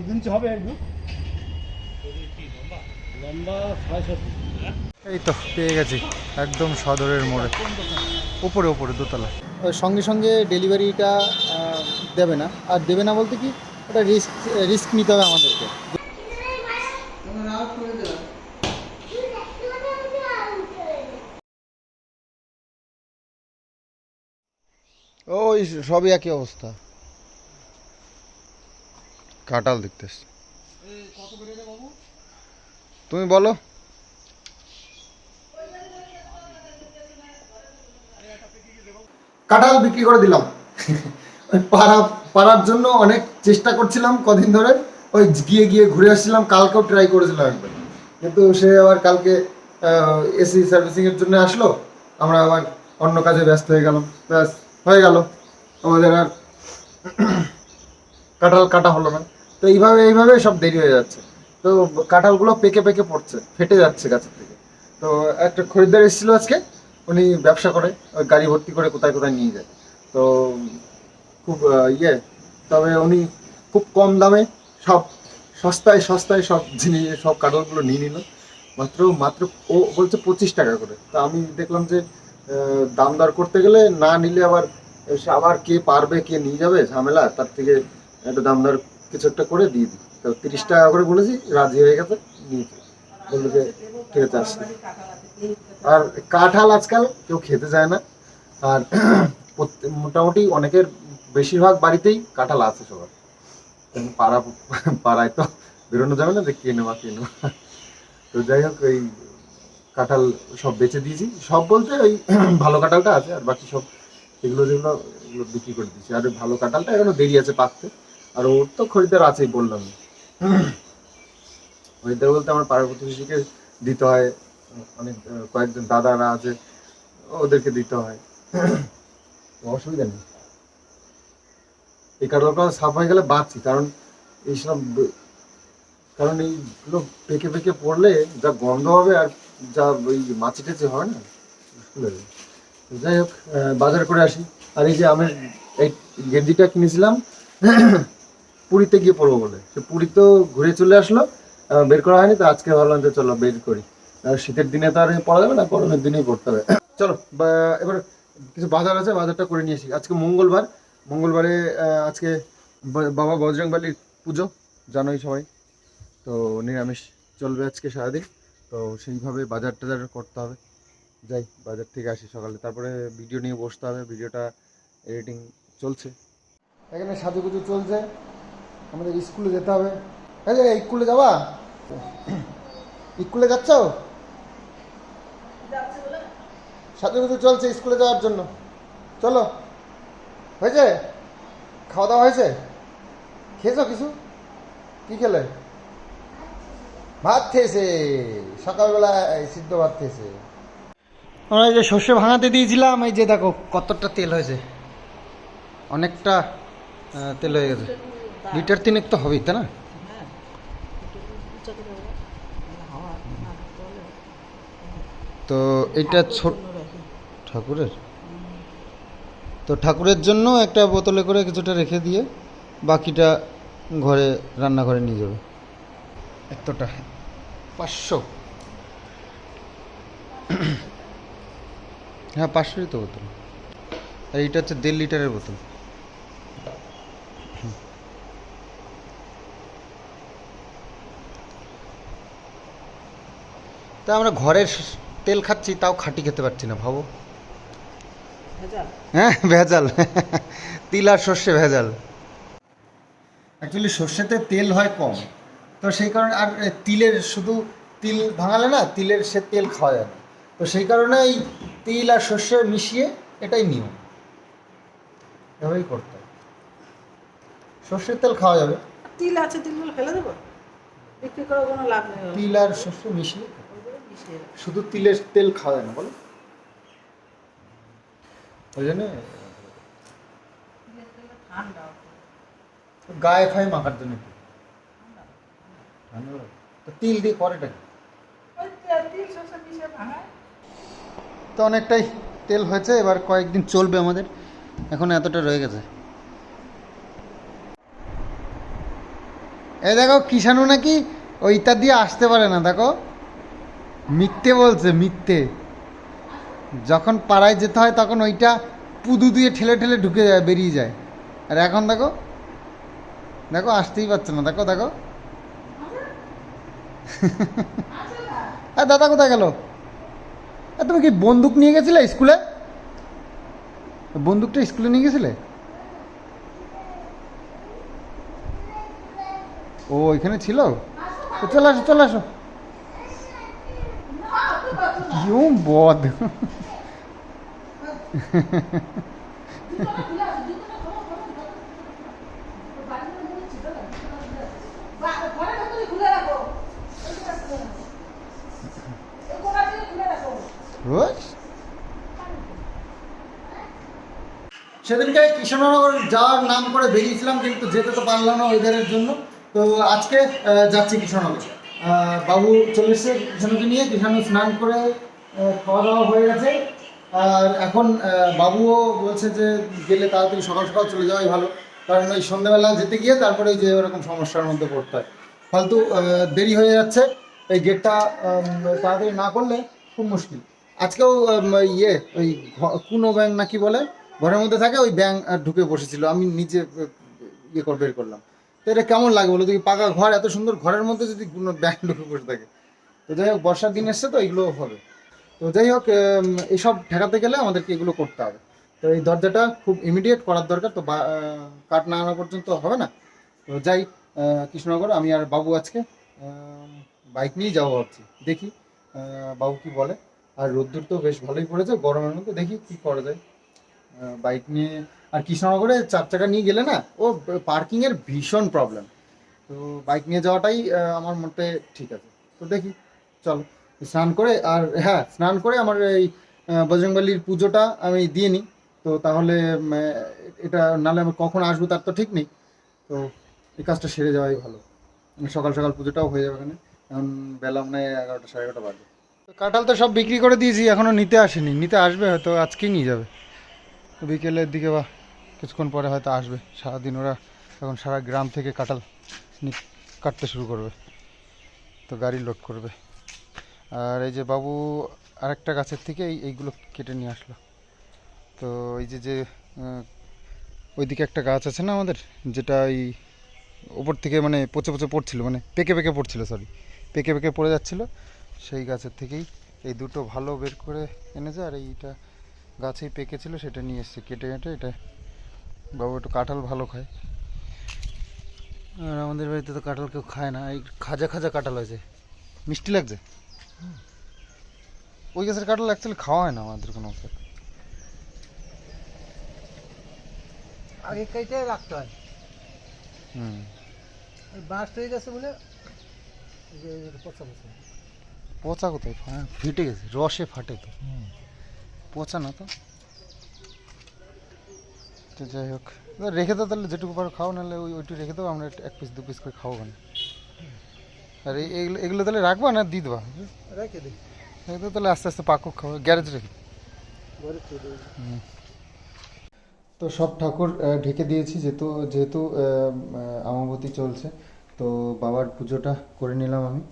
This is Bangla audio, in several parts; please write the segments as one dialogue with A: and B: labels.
A: 14 ইঞ্চি হবে একদম লম্বা 6.5
B: এই তো পেয়ে গেছি একদম সদরের মোড়ে, উপরে উপরে দোতলা। সঙ্গে সঙ্গে ডেলিভারিটা দেবে না, আর দেবে না বলতে কি ওটা রিস্ক নিতে হবে আমাদেরকে। ওই সবই একই অবস্থা। কাঁঠাল দেখতেছ তুমি বলো। কাঁঠাল বিক্রি করে দিলাম। পাড়ার জন্য অনেক চেষ্টা করছিলাম কদিন ধরে, ওই গিয়ে গিয়ে ঘুরে আসছিলাম, কালকেও ট্রাই করেছিলাম একবার, কিন্তু সে আবার কালকে এসি সার্ভিসিংয়ের জন্য আসলো, আমরা আবার অন্য কাজে ব্যস্ত হয়ে গেলাম, ব্যাস হয়ে গেল আমাদের আর কাঁঠাল কাটা হলো না। তো এইভাবে সব দেরি হয়ে যাচ্ছে। তো কাঁঠালগুলো পেকে পেকে পড়ছে, ফেটে যাচ্ছে গাছের থেকে। তো একটা খরিদ্দার এসেছিল আজকে, উনি ব্যবসা করে, ওই গাড়ি ভর্তি করে কোথায় কোথায় নিয়ে যায়। তো খুব তবে উনি খুব কম দামে সব সস্তায় সব জিনিস, সব কাঁঠালগুলো নিয়ে নিল। মাত্র ও বলছে 25 টাকা করে। তা আমি দেখলাম যে দাম দর করতে গেলে না নিলে আবার কে পারবে কে নিয়ে যাবে ঝামেলা, তার থেকে একটা দাম দর কিছু একটা করে দিয়ে দিই। তো 30 টাকা করে বলেছি, রাজি হয়ে গেছে, নিয়েছে, বললো যে ঠিক আছে আসছে। আর কাঁঠাল আজকাল কেউ খেতে চায় না, আর মোটামুটি অনেকের বেশিরভাগ বাড়িতেই কাঁঠাল আছে সবার। পাড়ায় তো বেরোনো যাবে না যে কে নেওয়া। তো যাই হোক, ওই কাঁঠাল সব বেচে দিয়েছি, সব বলতে ওই ভালো কাঁঠালটা আছে, আর বাকি সব যেগুলো বিক্রি করে দিয়েছি। আর ভালো কাঁঠালটা এখনো দেরি আছে পাকতে, আর ওর তো খরিদ্দার আছেই বললাম। খরিদ্দার বলতে আমার পাড়ার প্রতিবেশীকে দিতে হয়, অনেক কয়েকজন দাদারা আছে ওদেরকে দিতে হয়, অসুবিধা নেই। এই কাঁঠালগুলো সাফ হয়ে গেলে বাঁচছি, কারণ এইগুলো পেকে পেকে পড়লে যা গন্ধ হবে, আর যা ওই মাছি টাছি হয় না, মুশকিল হয়ে যায়। যাই হোক, বাজার করে আসি। আর এই যে আমি এই গেঞ্জিটা কিনেছিলাম পুরীতে গিয়ে পরবো বলে, সে পুরীতেও ঘুরে চলে আসলো, বের করা হয়নি। তো আজকে ভাবলাম যে চলো বের করি, আর শীতের দিনে তো আর পরা যাবে না, গরমের দিনেই পড়তে হবে। চলো এবার কিছু বাজার আছে, বাজারটা করে নিয়ে আসি। আজকে মঙ্গলবারে আজকে বাবা বজরংবলীর পুজো, জানোই সবাই। তো নিরামিষ চলবে আজকে সারাদিন, তো সেইভাবে বাজার টাজার করতে হবে। যাই বাজার থেকে আসি সকালে, তারপরে ভিডিও নিয়ে বসতে হবে, ভিডিওটা এডিটিং চলছে। এখানে সাজুগুজু চলছে, আমাদের স্কুলে যেতে হবে। এই যে স্কুলে যাবা, স্কুলে যাচ্ছ? সাজুগুজু চলছে স্কুলে যাওয়ার জন্য, চলো। হয়েছে? খাওয়া দাওয়া হয়েছে? খেয়েছো কিছু? কি খেলে? ভাত খেয়েছে, সকালবেলায় সিদ্ধ ভাত খেয়েছে। আমরা এই যে সর্ষে ভাঙাতে দিয়েছিলাম, এই যে দেখো কতটা তেল হয়েছে, অনেকটা তেল হয়ে গেছে। লিটার 3 তো হবেই, তাই না? তো এটা ছোট ঠাকুরের, তো ঠাকুরের জন্য একটা বোতলে করে কিছুটা রেখে দিয়ে বাকিটা ঘরে রান্নাঘরে নিয়ে যাবে। এতটা 500, হ্যাঁ 500ই তো বোতল। আর এইটা হচ্ছে 1.5 লিটারের বোতল। তা আমরা ঘরের তেল খাচ্ছি, তাও খাঁটি খেতে পারছি না, ভাবো। হ্যাঁ ভেজাল, তিল আর সর্ষে ভেজাল। অ্যাকচুয়ালি সর্ষেতে তেল হয় কম, তো সেই কারণে, আর শুধু তিল ভাঙালে না, সে তেল খাওয়া যায় না। তো সেই কারণে এই তিল আর সর্ষে মিশিয়ে, এটাই নিয়ম, এভাবেই করতে হয়। সর্ষের তেল খাওয়া যাবে,
C: তিল আছে, তিলগুলো ফেলে দেবো, বিক্রি করার কোনো লাভ নেই।
B: তিল আর সর্ষে মিশিয়ে, শুধু তিলের তেল খাওয়া যায় না বলো, ওই জন্য গায়ে ফায়ে মাখার জন্য। তো তিল দিয়ে করেটা কি? তো অনেকটাই তেল হয়েছে, এবার কয়েকদিন চলবে আমাদের, এখন এতটা রয়ে গেছে। এই দেখো কিষাণু নাকি ওইটা দিয়ে আসতে পারে না, দেখো মিথ্যে বলছে, মিথ্যে। যখন পাড়ায় যেতে হয় তখন ওইটা পুদু দিয়ে ঠেলে ঠেলে ঢুকে যায়, বেরিয়ে যায়। আর এখন দেখো দেখো আসতেই পারছে না, দেখো দেখো। দাদা কোথায় গেল? তুমি কি বন্দুক নিয়ে গেছিলে স্কুলে? বন্দুকটা স্কুলে নিয়ে গেছিলে? ও এখানে ছিল, তো চলে আসো চলে আসো। কিউ বদ। সেদিনকে কৃষ্ণনগর যাওয়ার নাম করে বেরিয়েছিলাম, কিন্তু যেতে তো পারলাম না ওয়েদারের জন্য। তো আজকে যাচ্ছি কৃষ্ণনগর। বাবু চলে এসছে কৃষ্ণকে নিয়ে, কৃষ্ণ স্নান করে খাওয়া দাওয়া হয়ে গেছে। আর এখন বাবুও বলছে যে গেলে তাড়াতাড়ি সকাল সকাল চলে যাওয়াই ভালো, কারণ ওই সন্ধ্যাবেলা যেতে গিয়ে তারপরে ওই যে ওরকম সমস্যার মধ্যে পড়তে হয়, ফালতু দেরি হয়ে যাচ্ছে। এই গেটটা তাড়াতাড়ি না করলে খুব মুশকিল। আজকেও ওই কুনো ব্যাং নাকি বলে ঘরের মধ্যে থাকে, ওই ব্যাং ঢুকে বসেছিল, আমি নিজে বের করলাম। তো এটা কেমন লাগে বলো দেখি, পাকা ঘর, এত সুন্দর ঘরের মধ্যে যদি কোনো ব্যাং ঢুকে বসে থাকে। তো যাই হোক, বর্ষার দিন এসছে তো এগুলো হবে। তো যাই হোক, এইসব ঠেকাতে গেলে আমাদেরকে এগুলো করতে হবে। তো এই দরজাটা খুব ইমিডিয়েট করার দরকার, তো কাঠ না আনা পর্যন্ত হবে না। তো যাই কৃষ্ণনগর, আমি আর বাবু আজকে বাইক নিয়েই যাবো ভাবছি, দেখি বাবু কি বলে। আর রোদ্দুর তো বেশ ভালোই পড়েছে গরমের মধ্যে, দেখি কি করা যায় বাইক নিয়ে। আর কৃষ্ণনগরে 4 চাকা নিয়ে গেলে না, ও পার্কিংয়ের ভীষণ প্রবলেম। তো বাইক নিয়ে যাওয়াটাই আমার মতে ঠিক আছে। তো দেখি, চলো স্নান করে, আর হ্যাঁ স্নান করে আমার এই বজরংবলীর পুজোটা আমি দিয়ে নিই। তো তাহলে এটা নাহলে আমি কখন আসবো তার তো ঠিক নেই। তো এই কাজটা সেরে যাওয়াই ভালো, সকাল সকাল পুজোটাও হয়ে যাবে। এখানে এখন বেলা মনে হয় 11টা 11:30 বাজে। তো কাঁঠাল তো সব বিক্রি করে দিয়েছি, এখনও নিতে আসেনি, নিতে আসবে হয়তো আজকেই নিয়ে যাবে বিকেলের দিকে, বা কিছুক্ষণ পরে হয়তো আসবে। সারাদিন ওরা এখন সারা গ্রাম থেকে কাঁঠাল কাটতে শুরু করবে, তো গাড়ি লোড করবে। আর এই যে বাবু আরেকটা গাছের থেকে এইগুলো কেটে নিয়ে আসলো। তো এই যে ওইদিকে একটা গাছ আছে না আমাদের, যেটা এই ওপর থেকে মানে পচে পচে পড়ছিল, মানে পেকে পেকে পড়ছিল, সরি পেকে পেকে পড়ে যাচ্ছিলো, সেই গাছের থেকেই এই দুটো ভালো বের করে এনেছে। আর এইটা গাছেই পেকেছিল, সেটা নিয়ে এসছে কেটে কেটে। এটা বাবু একটু কাঁঠাল ভালো খায়, আর আমাদের বাড়িতে তো কাঁঠাল কেউ খায় না। এই খাজা খাজা কাঁঠাল হয়েছে, মিষ্টি লাগছে। ওই গাছের কাঁঠাল অ্যাকচুয়ালি খাওয়া হয় না আমাদের কোনো অবস্থা।
C: আগে কেটে রাখতে হয়, বাঁশ হয়ে গেছে বলে পচা পচা।
B: পচা কোথায়, ফেটে গেছে, রসে ফাটে তো, পচা না তো। তো যাই হোক, রেখে দাও তাহলে, যেটুকু পারো খাও, নাহলে ওইটু রেখে দাও, আমরা 1 পিস 2 পিস করে খাবো কেন। আর এগুলো তাহলে রাখবা না দিয়ে দেবা?
C: রেখে দিই,
B: রেখে দাও তাহলে, আস্তে আস্তে পাকুক, খাবো গ্যারেজ রেখে। তো সব ঠাকুর ঢেকে দিয়েছি, যেহেতু যেহেতু আমাবতী চলছে। তো বাবার পুজোটা করে নিলাম আমি,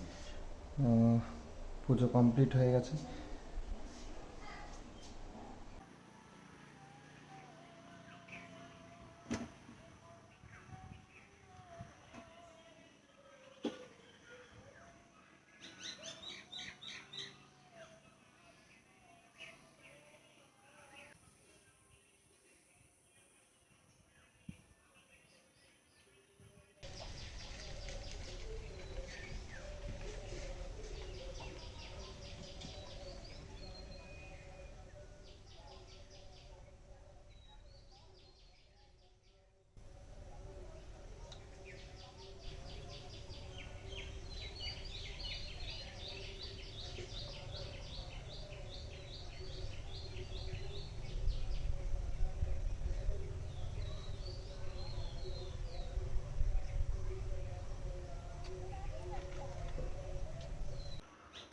B: পুজো কমপ্লিট হয়ে গেছে।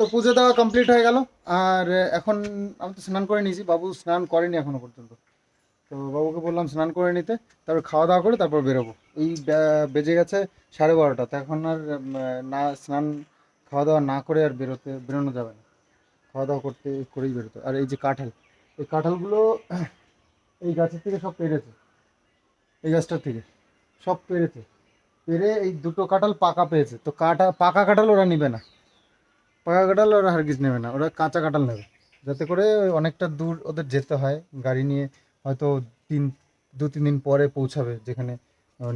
B: তো পুজো দেওয়া কমপ্লিট হয়ে গেল। আর এখন আমি তো স্নান করে নিয়েছি, বাবু স্নান করেনি এখনো পর্যন্ত। তো বাবুকে বললাম স্নান করে নিতে, তারপর খাওয়া দাওয়া করে তারপর বেরোবো। এই বেজে গেছে 12:30, তো এখন আর না স্নান খাওয়া দাওয়া না করে আর বেরোনো যাবে না, খাওয়া দাওয়া করেই বেরোতে। আর এই যে কাঁঠাল, এই কাঁঠালগুলো এই গাছের থেকে সব পেরেছে, এই গাছটার থেকে সব পেরেছে, পেরে এই দুটো কাঁঠাল পাকা পেয়েছে। তো পাকা কাঁঠাল ওরা নেবে না, পাকা কাঁঠাল ওরা হারগিজ নেবে না, ওরা কাঁচা কাঁঠাল নেবে, যাতে করে অনেকটা দূর ওদের যেতে হয় গাড়ি নিয়ে, হয়তো 2-3 দিন পরে পৌঁছাবে যেখানে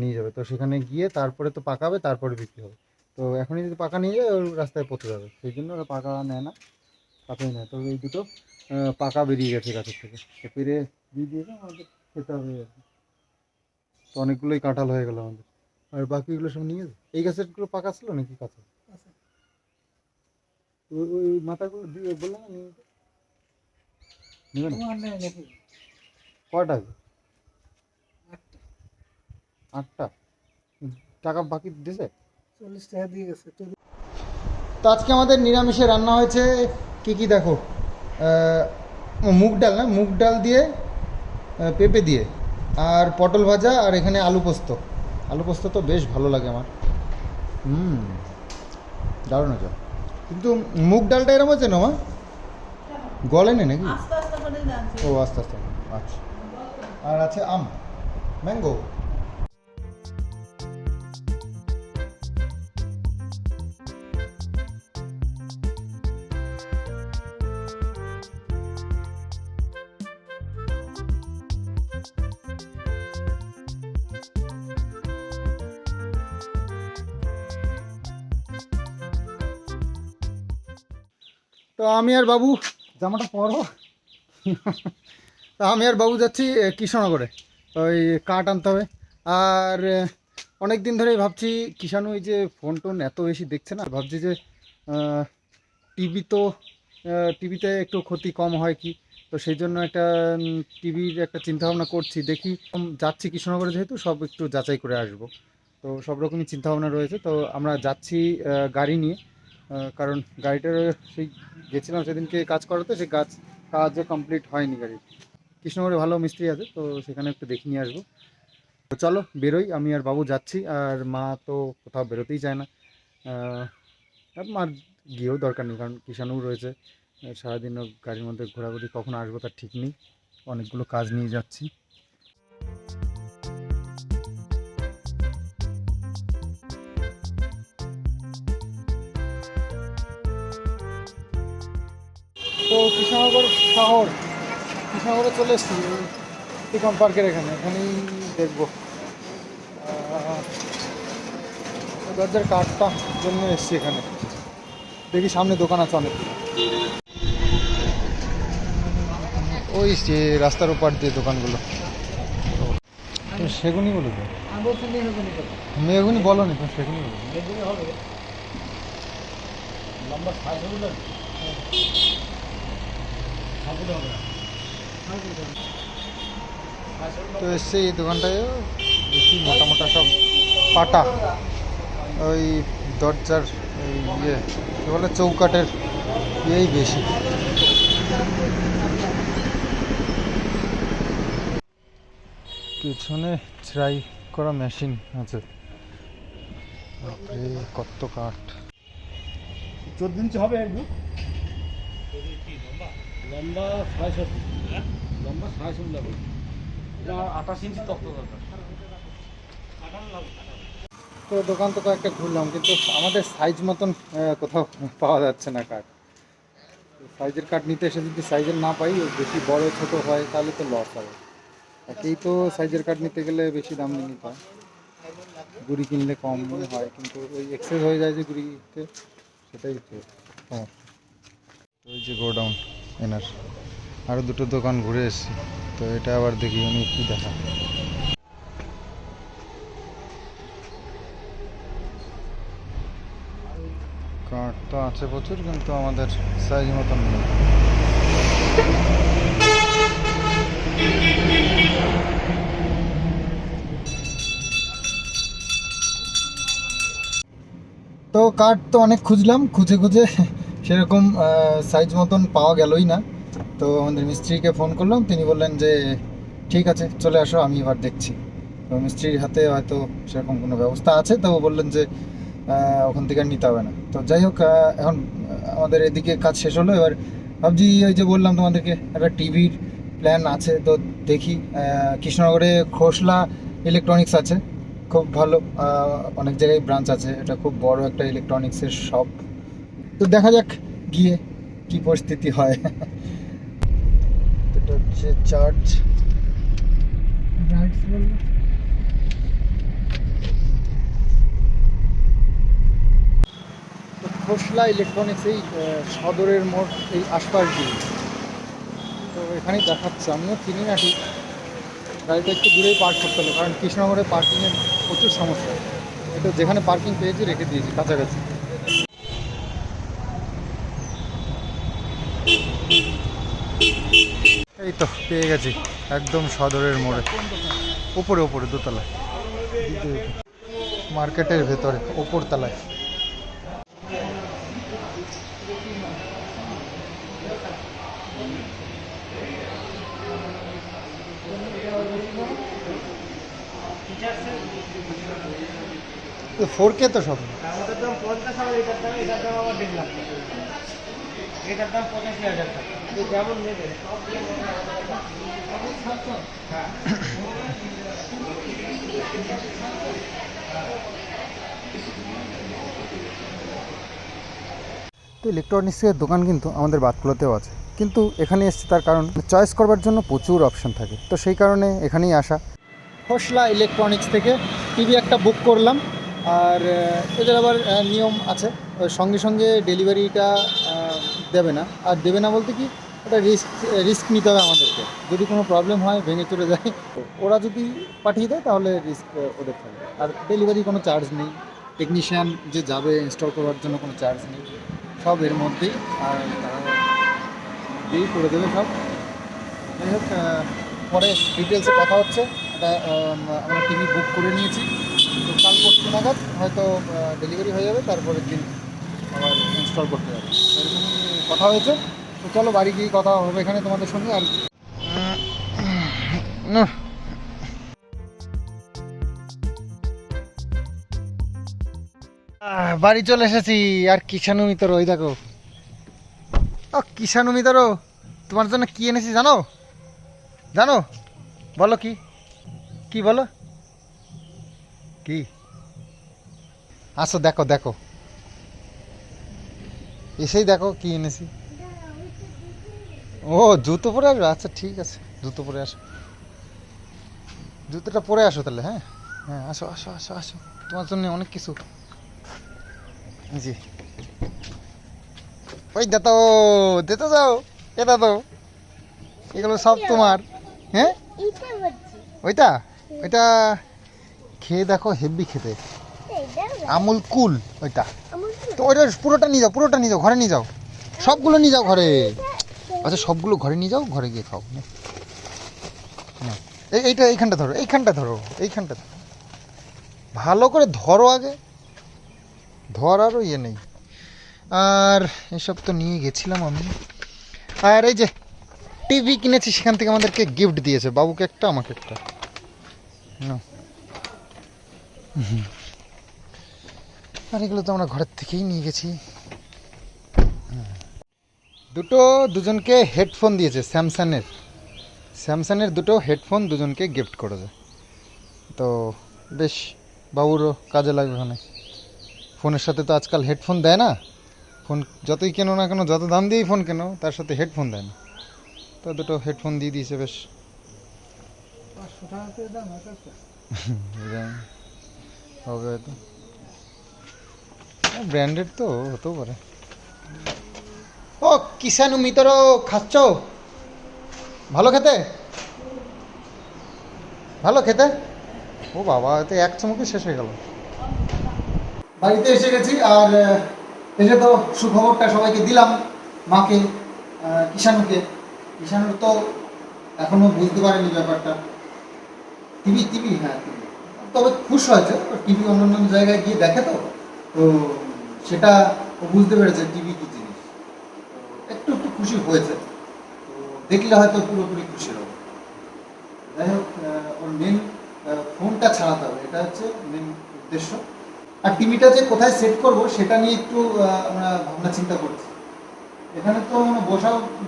B: নিয়ে যাবে। তো সেখানে গিয়ে তারপরে তো পাকাবে, তারপরে বিক্রি হবে। তো এখনই যদি পাকা নিয়ে যায় ওর রাস্তায় পচে যাবে, সেই জন্য ওরা পাকা নেয় না, পাকাই নেয়। তো এই দুটো পাকা বেরিয়ে গেছে গাছের থেকে, তো পেরে দিয়ে দিয়েছে, আমাদের খেতে হবে আর কি। তো অনেকগুলোই কাঁঠাল হয়ে গেল আমাদের, আর বাকিগুলো সব নিয়ে যাবে। এই গাছেরগুলো পাকা ছিল নাকি কাঁচা? ওই মাথাগুলো দিয়ে বললাম না নিয়ে যেতে। নেবে না? কয়টা? 8টা। টাকা বাকি দিয়েছে?
C: 40 টাকা দিয়ে গেছে।
B: তো আজকে আমাদের নিরামিষে রান্না হয়েছে কি দেখো, মুগ ডাল, না মুগ ডাল দিয়ে পেঁপে দিয়ে, আর পটল ভাজা, আর এখানে আলু পোস্ত। আলু পোস্ত তো বেশ ভালো লাগে আমার, দারুণ আছে। কিন্তু মুগ ডালটা এরম হয়েছে না মা, গলেনি নাকি?
C: আস্তে আস্তে করে জানছি।
B: ও আস্তে আস্তে, আচ্ছা। আর আছে আম, ম্যাঙ্গো। তো আমি আর বাবু, জামাটা পরো। তো আমি আর বাবু যাচ্ছি কৃষ্ণনগরে, ওই কাঠ আনতে হবে। আর অনেক দিন ধরেই ভাবছি, কিষাণু এই যে ফোন টোন এত বেশি দেখছে না, ভাবছি যে টিভিতে একটু ক্ষতি কম হয় কি, তো সেই জন্য একটা টিভির একটা চিন্তাভাবনা করছি। দেখি যাচ্ছি কৃষ্ণনগরে, যেহেতু সব একটু যাচাই করে আসবো, তো সব রকমই চিন্তাভাবনা রয়েছে। তো আমরা যাচ্ছি গাড়ি নিয়ে, কারণ গাড়িটার সেই গেছিলাম সেদিনকে কাজ করাতে, সেই কাজও কমপ্লিট হয়নি গাড়ির। কৃষ্ণনগরে ভালো মিস্ত্রি আছে, তো সেখানে একটু দেখে নিয়ে আসবো। তো চলো বেরোই, আমি আর বাবু যাচ্ছি। আর মা তো কোথাও বেরোতেই চায় না, আর মার গিয়েও দরকার নেই, কারণ কিষাণও রয়েছে, সারাদিনও গাড়ির মধ্যে ঘোরাঘুরি, কখন আসবো তার ঠিক নেই, অনেকগুলো কাজ নিয়ে যাচ্ছি। তো কৃষ্ণনগরে চলে এসেছি, টিকন পার্কের এখানেই দেখবো দরজার কাঠটা জন্য এসেছি এখানে। দেখি সামনে দোকান আছে অনেক, ওই যে রাস্তার ওপার দিয়ে দোকানগুলো। সেগুনি বলো তো, মেগুনি বলো নি তো, সেগুনি বলো।
A: হবে লম্বা সাইজ হবে না, সাপোর্ট হবে না।
B: তো এসছে এই দোকানটায়, বেশি মোটা মোটা সব পাটা, ওই দরজার ইয়ে কী বলে, চৌকাঠের ইয়েই বেশি। পিছনে ঝাই করা মেশিন আছে, কত কাঠ।
A: 14 ইঞ্চি হবে একদম লম্বা 6.5 লম্বা 6.5 লাগবে। এটা 28 ইঞ্চি তক্ত দরকার।
B: তো দোকান তো একটা ঘুরলাম, কিন্তু আমাদের সাইজ মতন কোথাও পাওয়া যাচ্ছে না কাঠ। সাইজের কাঠ নিতে এসে যদি সাইজের না পাই, বেশি বড় ছোট হয় তাহলে তো লস হবে। একেই তো সাইজের কাঠ নিতে গেলে বেশি দাম নিয়ে নিতে হয়, গুড়ি কিনলে কম হয়, কিন্তু ওই এক্সেস হয়ে যায় যে গুড়িতে, সেটাই হচ্ছে হ্যাঁ। ওই যে গোডাউন এনার, আরও দুটো দোকান ঘুরে এসেছি, তো এটা আবার দেখি উনি কী দেখা। কাঠ তো আছে প্রচুর, কিন্তু আমাদের সাইজ মতন নেই। তো কাঠ তো অনেক খুঁজলাম, খুঁজে সেরকম সাইজ মতন পাওয়া গেলই না। তো আমাদের মিস্ত্রিকে ফোন করলাম, তিনি বললেন যে ঠিক আছে চলে আসো, আমি এবার দেখছি। তো মিস্ত্রির হাতে হয়তো সেরকম কোনো ব্যবস্থা আছে, তো বললেন যে ওখান থেকে আর নিতে হবে না। তো যাই হোক, এখন আমাদের এদিকে কাজ শেষ হলো। এবার ভাবছি ওই যে বললাম তোমাদেরকে একটা টিভির প্ল্যান আছে, তো দেখি। কৃষ্ণনগরে খোসলা ইলেকট্রনিক্স আছে, খুব ভালো, অনেক জায়গায় ব্রাঞ্চ আছে, এটা খুব বড় একটা ইলেকট্রনিক্সের শপ। তো দেখা যাক গিয়ে কি পরিস্থিতি হয়। এটা হচ্ছে চার্চ রাইটস বললো। তো খোসলা ইলেকট্রনিক্স এই সদরের মোড় এই আশপাশ দিয়ে, তো এখানেই দেখাচ্ছে। আমিও চিনি না ঠিক, গাড়িটা একটু দূরেই পার্ক করতে হলো, কারণ কৃষ্ণনগরে পার্কিংয়ের প্রচুর সমস্যা। এটা যেখানে পার্কিং পেয়েছি রেখে দিয়েছি কাছাকাছি। এই তো পেয়ে গেছি, একদম সদরের মোড়ে, ওপরে ওপরে দোতলায়, মার্কেটের ভেতরে ওপর তলায়। তো 4K তো সব।
A: আমাদের দাম 50 আর এটার দাম আবার 1.5 লাখ টাকা। এটার দাম 85,000 টাকা। তো কেমন নেবে? হ্যাঁ।
B: তো ইলেকট্রনিক্সের দোকান কিন্তু আমাদের বাতকুলাতেও আছে, কিন্তু এখানে এসেছি তার কারণ চয়েস করবার জন্য প্রচুর অপশন থাকে, তো সেই কারণে এখানেই আসা। খোসলা ইলেকট্রনিক্স থেকে টিভি একটা বুক করলাম, আর এদের আবার নিয়ম আছে, সঙ্গে সঙ্গে ডেলিভারিটা দেবে না। আর দেবে না বলতে কি, ওটা রিস্ক নিতে হবে আমাদেরকে, যদি কোনো প্রবলেম হয় ভেঙে চলে যায়। ওরা যদি পাঠিয়ে দেয় তাহলে রিস্ক ওদের থাকবে, আর ডেলিভারি কোনো চার্জ নেই, টেকনিশিয়ান যে যাবে ইনস্টল করার জন্য কোনো চার্জ নেই, সব এর মধ্যেই, আর তারা দিয়েই করে দেবে সব। যাই হোক, পরে ডিটেলসে কথা হচ্ছে। এটা আমরা টিভি বুক করে নিয়েছি, তো কাল পরশু নাগাদ হয়তো ডেলিভারি হয়ে যাবে, তারপরের দিন আবার ইনস্টল করতে যাবে, এরকমই কথা হয়েছে। তো চলো বাড়ি গিয়ে কথা হবে এখানে তোমাদের সঙ্গে। আর বাড়ি চলে এসেছি। আর কিষাণু মিতর, ওই দেখো, ও কিষাণু মিতর, তোমার জন্য কি এনেছি জানো? জানো? বলো কি কি বলো কি? আসো দেখো দেখো, এসেই দেখো কি এনেছি। ও জুতো পরে আসবে, আচ্ছা ঠিক আছে, জুতো পরে আসো, জুতোটা পরে আসো তাহলে। হ্যাঁ হ্যাঁ, আসো আসো আসো আসো, তোমার জন্য অনেক কিছু। জি, ওই দাদা, দিতে যাও, এ দাদা, এগুলো সব তোমার। হ্যাঁ ওইটা, ওইটা খেয়ে দেখো, হেভি খেতে, আমুল কুল ওইটা। তো ওইটা পুরোটা নিয়ে যাও, পুরোটা নিয়ে যাও, ঘরে নিয়ে যাও, সবগুলো নিয়ে যাও ঘরে। আচ্ছা সবগুলো ঘরে নিয়ে যাও, ঘরে গিয়ে খাও। এইটা এইখানটা ধরো, এইখানটা ধরো, এইখানটা ধরো, ভালো করে ধরো আগে, ধরারও ইয়ে নেই। আর এসব তো নিয়ে গেছিলাম আমি। আর এই যে টিভি কিনেছি, সেখান থেকে আমাদেরকে গিফট দিয়েছে, বাবুকে একটা, আমাকে একটা। আর এগুলো তো আমরা ঘরের থেকেই নিয়ে গেছি। দুজনকে হেডফোন দিয়েছে, স্যামসাংয়ের দুটো হেডফোন দুজনকে গিফট করেছে। তো বেশ, বাবুরও কাজে লাগবে। ওখানে ফোনের সাথে তো আজকাল হেডফোন দেয় না, ফোন যতই কেনো না কেন, যত দাম দিয়েই ফোন কেনো, তার সাথে হেডফোন দেয় না। তো দুটো হেডফোন দিয়ে দিয়েছে, বেশ।
A: 500 টাকা করে দাম
B: হবে হয়তো, ব্র্যান্ডেড তো হতেও পারে। ও কিষাণু মিতর, খাচ্ছ? ভালো খেতে, ভালো খেতে। ও বাবা, এতে এক চমকে শেষ হয়ে গেল। বাড়িতে এসে গেছি, আর এসে তো সুখবরটা সবাইকে দিলাম, মাকে, কিষাণুকে। কিষাণুর তো এখনো বুঝতে পারেনি ব্যাপারটা। টিভি হ্যাঁ টিভি, তবে খুশ হয়েছে। টিভি অন্য জায়গায় গিয়ে দেখে, তো তো সেটা ও বুঝতে পেরেছে টিভি কি জিনিস, একটু একটু খুশি হয়েছে। তো দেখলে হয়তো পুরোপুরি খুশি হবে। যাই হোক ওর মেন ফোনটা ছাড়াতে হবে, এটা হচ্ছে মেন উদ্দেশ্য। আর টিভিটা যে কোথায় সেট করব সেটা নিয়ে একটু আমরা ভাবনা চিন্তা করছি। এখানে তো মানে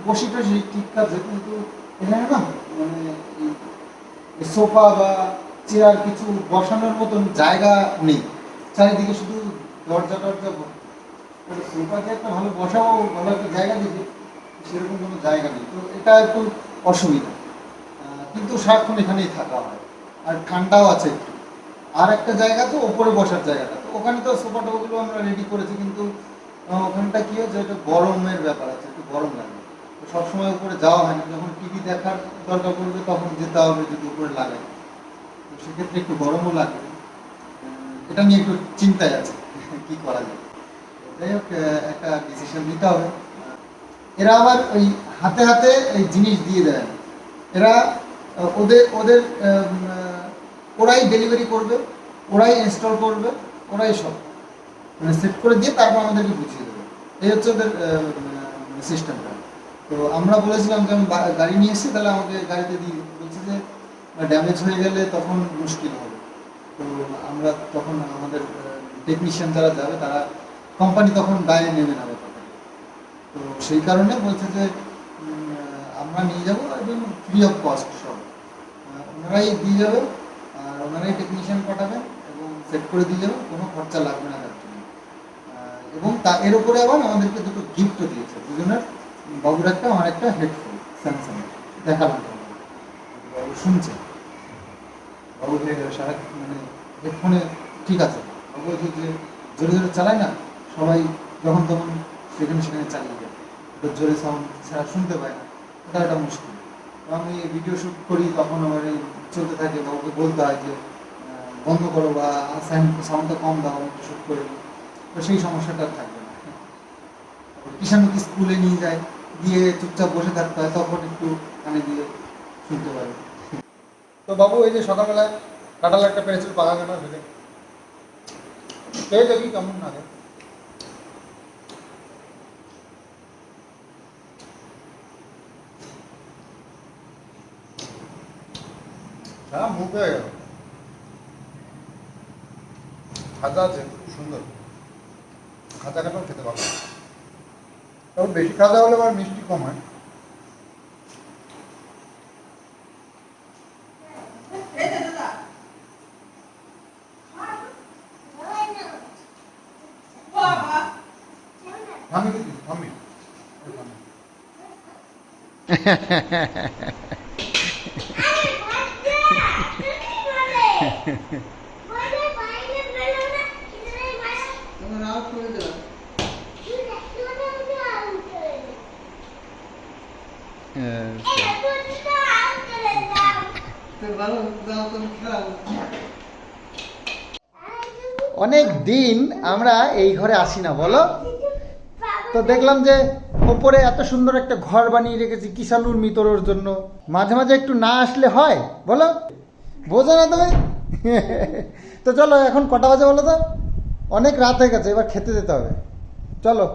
B: বসি টসি ঠিক আছে, কিন্তু এখানে না মানে সোফা বা চেয়ার কিছু বসানোর মতন জায়গা নেই, চারিদিকে শুধু দরজা টরজা। সোফাতে একটা ভালো বসাবো, ভালো একটা জায়গা দিতে সেরকম কোনো জায়গা নেই, তো এটা একটু অসুবিধা। কিন্তু সারাক্ষণ এখানেই থাকা হয়, আর ঠান্ডাও আছে একটু। আর একটা জায়গা তো ওপরে বসার জায়গাটা, তো ওখানে তো সোফা টোফাগুলো আমরা রেডি করেছি, কিন্তু ওখানটা কি হচ্ছে, একটা গরমের ব্যাপার আছে, একটু গরম লাগে। তো সবসময় উপরে যাওয়া হয় না, যখন টিভি দেখার দরকার পড়বে তখন যেতে হবে যদি উপরে লাগাই, তো সেক্ষেত্রে একটু গরমও লাগবে। এটা নিয়ে একটু চিন্তায় আছে কি করা যায়। যাই হোক একটা ডিসিশন নিতে হবে। এরা আবার ওই হাতে হাতে এই জিনিস দিয়ে দেয় না। এরা ওদের ওরাই ডেলিভারি করবে, ওরাই ইনস্টল করবে, ওরাই সব মানে সেট করে দিয়ে তারপর আমাদেরকে বুঝিয়ে দেবে। এই হচ্ছে ওদের সিস্টেমটা। তো আমরা বলেছিলাম যে আমি গাড়ি নিয়ে এসেছি, তাহলে আমাকে গাড়িতে দিয়ে বলছে যে ড্যামেজ হয়ে গেলে তখন মুশকিল হবে। তো আমরা তখন আমাদের টেকনিশিয়ান যারা যাবে তারা কোম্পানি তখন গায়ে নেবে না ব্যাপারটা। তো সেই কারণে বলছে যে আমরা নিয়ে যাবো একদম ফ্রি অফ কস্ট, সব ওনারাই দিয়ে যাবে, আর ওনারাই টেকনিশিয়ান পাঠাবেন এবং সেট করে দিয়ে যাবেন, কোনো খরচা লাগবে না তার জন্য। এবং এর উপরে আবার আমাদেরকে দুটো গিফটও দিয়েছে, দুজনের, বাবুর একটা আমার একটা হেডফোন স্যামসাং দেখালাম, বাবু শুনছে, বাবু সারা মানে হেডফোনে ঠিক আছে। বাবু বলছে যে জোরে জোরে চালায় না, সবাই যখন তখন সেখানে চালিয়ে যায়, জোরে সাউন্ড ছাড়া শুনতে পায় না, এটা একটা মুশকিল। আমি ভিডিও শ্যুট করি তখন আমার এই চলতে থাকে, বাবুকে বলতে হয় যে বন্ধ করো বা সাউন্ডটা কম দাও, আমি শ্যুট করে নিই, তো সেই সমস্যাটা থাকবে না। কিষাণকে স্কুলে নিয়ে যায়, গিয়ে চুপচাপ বসে থাকতে হয়, তখন একটু কানে দিয়ে শুনতে পারে। তো বাবু এই যে সকালবেলায় কাঁঠাল একটা পেরেছিল, পাকা কাঁঠাল, সেটা খেয়ে দেখি কেমন লাগে। হ্যাঁ, মুখ হয়ে গেল, খাজা আছে, খুব সুন্দর খাজা কাঁঠাল, খেতে ভালো। তবে বেশি খাজা হলে আবার মিষ্টি কম হয়। থামি অনেক দিন আমরা এই ঘরে আসি না, বলো? তো দেখলাম যে ওপরে এত সুন্দর একটা ঘর বানিয়ে রেখেছি কিষাণুর মিতরর জন্য, মাঝে মাঝে একটু না আসলে হয়, বলো? বোঝো না তুমি? তো চলো, এখন কটা বাজে বলো তো? অনেক রাত হয়ে গেছে, এবার খেতে যেতে হবে, চলো।